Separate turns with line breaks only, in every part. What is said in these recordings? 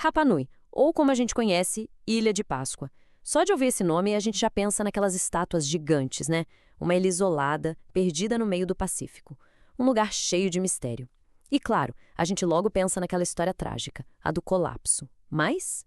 Rapa Nui, ou como a gente conhece, Ilha de Páscoa. Só de ouvir esse nome, a gente já pensa naquelas estátuas gigantes, né? Uma ilha isolada, perdida no meio do Pacífico. Um lugar cheio de mistério. E claro, a gente logo pensa naquela história trágica, a do colapso. Mas,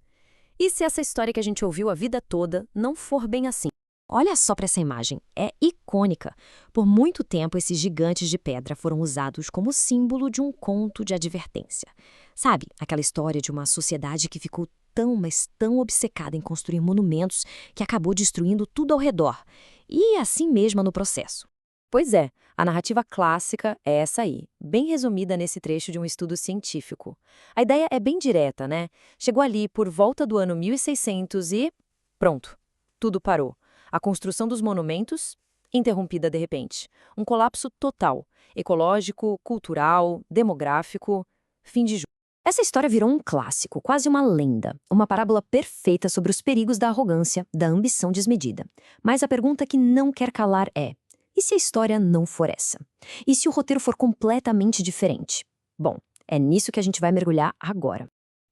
e se essa história que a gente ouviu a vida toda não for bem assim?
Olha só para essa imagem, é icônica. Por muito tempo, esses gigantes de pedra foram usados como símbolo de um conto de advertência. Sabe, aquela história de uma sociedade que ficou tão, mas tão obcecada em construir monumentos que acabou destruindo tudo ao redor. E assim mesmo no processo.
Pois é, a narrativa clássica é essa aí, bem resumida nesse trecho de um estudo científico. A ideia é bem direta, né? Chegou ali por volta do ano 1600 e pronto, tudo parou. A construção dos monumentos, interrompida de repente. Um colapso total, ecológico, cultural, demográfico, fim de jogo.
Essa história virou um clássico, quase uma lenda, uma parábola perfeita sobre os perigos da arrogância, da ambição desmedida. Mas a pergunta que não quer calar é: e se a história não for essa? E se o roteiro for completamente diferente? Bom, é nisso que a gente vai mergulhar agora.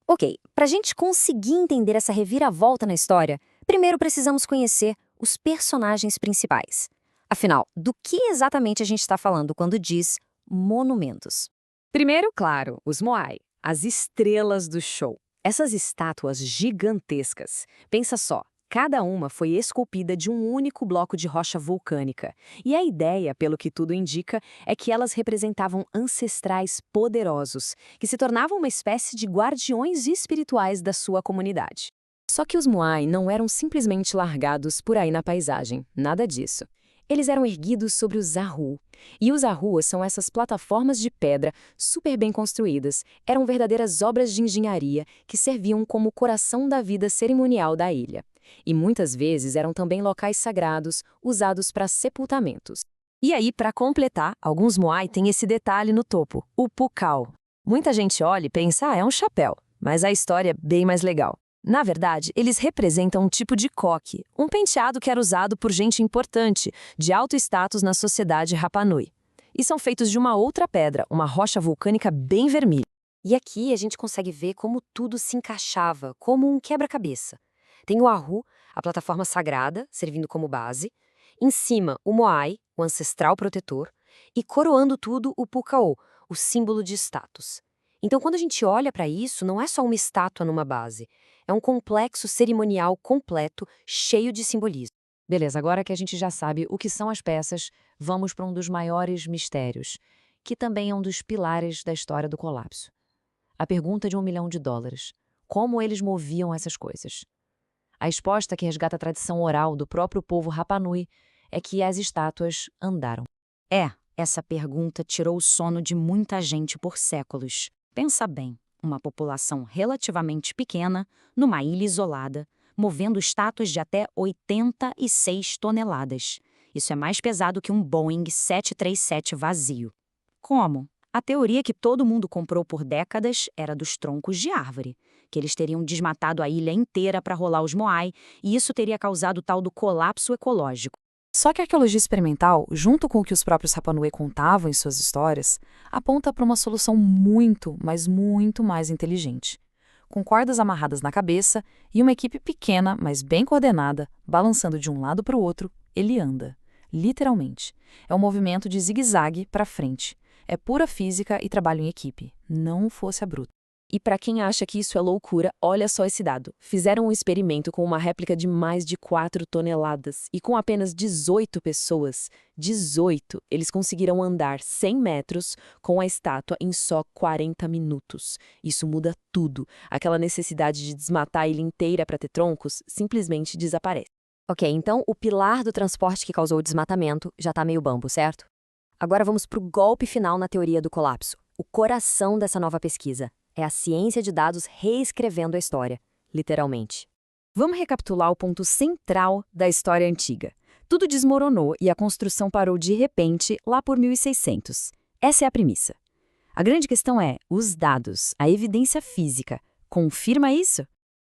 Ok, para a gente conseguir entender essa reviravolta na história, primeiro precisamos conhecer os personagens principais. Afinal, do que exatamente a gente está falando quando diz monumentos?
Primeiro, claro, os Moai, as estrelas do show. Essas estátuas gigantescas. Pensa só, cada uma foi esculpida de um único bloco de rocha vulcânica. E a ideia, pelo que tudo indica, é que elas representavam ancestrais poderosos, que se tornavam uma espécie de guardiões espirituais da sua comunidade. Só que os Moai não eram simplesmente largados por aí na paisagem, nada disso. Eles eram erguidos sobre os Ahu. E os Ahus são essas plataformas de pedra super bem construídas. Eram verdadeiras obras de engenharia que serviam como o coração da vida cerimonial da ilha. E muitas vezes eram também locais sagrados, usados para sepultamentos. E aí, para completar, alguns Moai têm esse detalhe no topo, o pukal. Muita gente olha e pensa, é um chapéu, mas a história é bem mais legal. Na verdade, eles representam um tipo de coque, um penteado que era usado por gente importante, de alto status na sociedade Rapa Nui. E são feitos de uma outra pedra, uma rocha vulcânica bem vermelha.
E aqui a gente consegue ver como tudo se encaixava, como um quebra-cabeça. Tem o Ahu, a plataforma sagrada, servindo como base. Em cima, o Moai, o ancestral protetor. E coroando tudo, o Pukao, o símbolo de status. Então, quando a gente olha para isso, não é só uma estátua numa base. É um complexo cerimonial completo, cheio de simbolismo.
Beleza, agora que a gente já sabe o que são as peças, vamos para um dos maiores mistérios, que também é um dos pilares da história do colapso. A pergunta de $1 milhão. Como eles moviam essas coisas? A resposta que resgata a tradição oral do próprio povo Rapa Nui é que as estátuas andaram.
Essa pergunta tirou o sono de muita gente por séculos. Pensa bem, uma população relativamente pequena, numa ilha isolada, movendo estátuas de até 86 toneladas. Isso é mais pesado que um Boeing 737 vazio. Como? A teoria que todo mundo comprou por décadas era dos troncos de árvore, que eles teriam desmatado a ilha inteira para rolar os Moai, e isso teria causado o tal do colapso ecológico.
Só que a arqueologia experimental, junto com o que os próprios Rapa Nui contavam em suas histórias, aponta para uma solução muito, mas muito mais inteligente. Com cordas amarradas na cabeça e uma equipe pequena, mas bem coordenada, balançando de um lado para o outro, ele anda. Literalmente. É um movimento de zigue-zague para frente. É pura física e trabalho em equipe. Não fosse a bruta. E para quem acha que isso é loucura, olha só esse dado. Fizeram um experimento com uma réplica de mais de 4 toneladas e com apenas 18 pessoas. 18! Eles conseguiram andar 100 metros com a estátua em só 40 minutos. Isso muda tudo. Aquela necessidade de desmatar a ilha inteira para ter troncos simplesmente desaparece.
Ok, então o pilar do transporte que causou o desmatamento já está meio bambo, certo? Agora vamos para o golpe final na teoria do colapso. O coração dessa nova pesquisa. É a ciência de dados reescrevendo a história, literalmente.
Vamos recapitular o ponto central da história antiga. Tudo desmoronou e a construção parou de repente lá por 1600. Essa é a premissa. A grande questão é, os dados, a evidência física, confirma isso?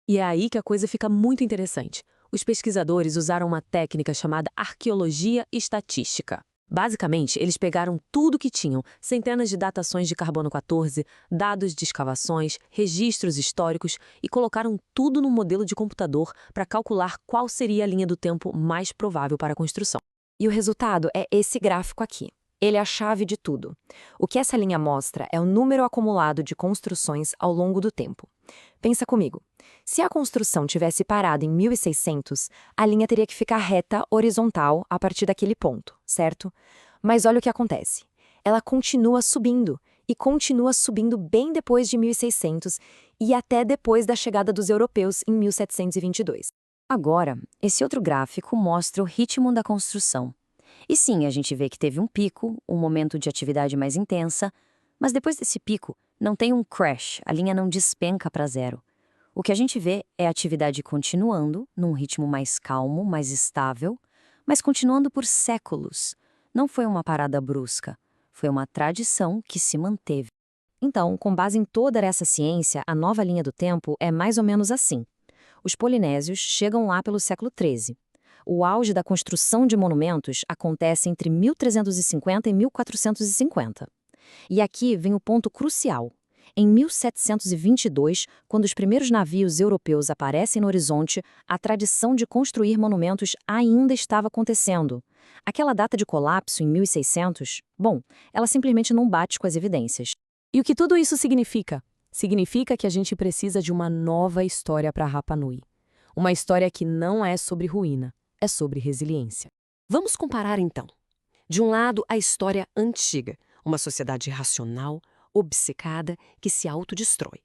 E é aí que a coisa fica muito interessante. Os pesquisadores usaram uma técnica chamada arqueologia estatística. Basicamente, eles pegaram tudo que tinham, centenas de datações de carbono 14, dados de escavações, registros históricos e colocaram tudo num modelo de computador para calcular qual seria a linha do tempo mais provável para a construção.
E o resultado é esse gráfico aqui. Ele é a chave de tudo. O que essa linha mostra é o número acumulado de construções ao longo do tempo. Pensa comigo. Se a construção tivesse parado em 1600, a linha teria que ficar reta, horizontal, a partir daquele ponto, certo? Mas olha o que acontece. Ela continua subindo, e continua subindo bem depois de 1600 e até depois da chegada dos europeus em 1722. Agora, esse outro gráfico mostra o ritmo da construção. E sim, a gente vê que teve um pico, um momento de atividade mais intensa, mas depois desse pico, não tem um crash, a linha não despenca para zero. O que a gente vê é a atividade continuando, num ritmo mais calmo, mais estável, mas continuando por séculos. Não foi uma parada brusca, foi uma tradição que se manteve. Então, com base em toda essa ciência, a nova linha do tempo é mais ou menos assim. Os polinésios chegam lá pelo século XIII. O auge da construção de monumentos acontece entre 1350 e 1450. E aqui vem o ponto crucial. Em 1722, quando os primeiros navios europeus aparecem no horizonte, a tradição de construir monumentos ainda estava acontecendo. Aquela data de colapso em 1600, bom, ela simplesmente não bate com as evidências.
E o que tudo isso significa? Significa que a gente precisa de uma nova história para Rapa Nui. Uma história que não é sobre ruína, é sobre resiliência. Vamos comparar então. De um lado, a história antiga, uma sociedade racional, obcecada, que se autodestrói.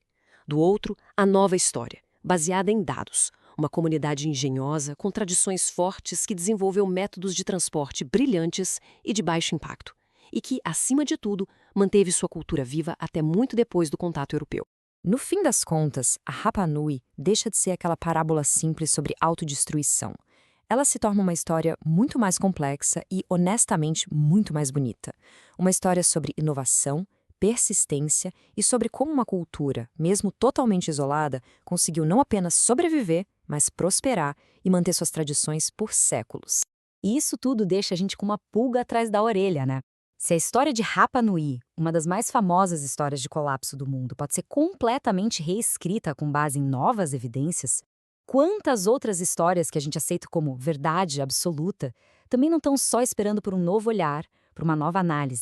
Do outro, a nova história, baseada em dados, uma comunidade engenhosa com tradições fortes que desenvolveu métodos de transporte brilhantes e de baixo impacto, e que, acima de tudo, manteve sua cultura viva até muito depois do contato europeu.
No fim das contas, a Rapa Nui deixa de ser aquela parábola simples sobre autodestruição. Ela se torna uma história muito mais complexa e, honestamente, muito mais bonita. Uma história sobre inovação, persistência e sobre como uma cultura, mesmo totalmente isolada, conseguiu não apenas sobreviver, mas prosperar e manter suas tradições por séculos. E isso tudo deixa a gente com uma pulga atrás da orelha, né? Se a história de Rapa Nui, uma das mais famosas histórias de colapso do mundo, pode ser completamente reescrita com base em novas evidências, quantas outras histórias que a gente aceita como verdade absoluta também não estão só esperando por um novo olhar, por uma nova análise?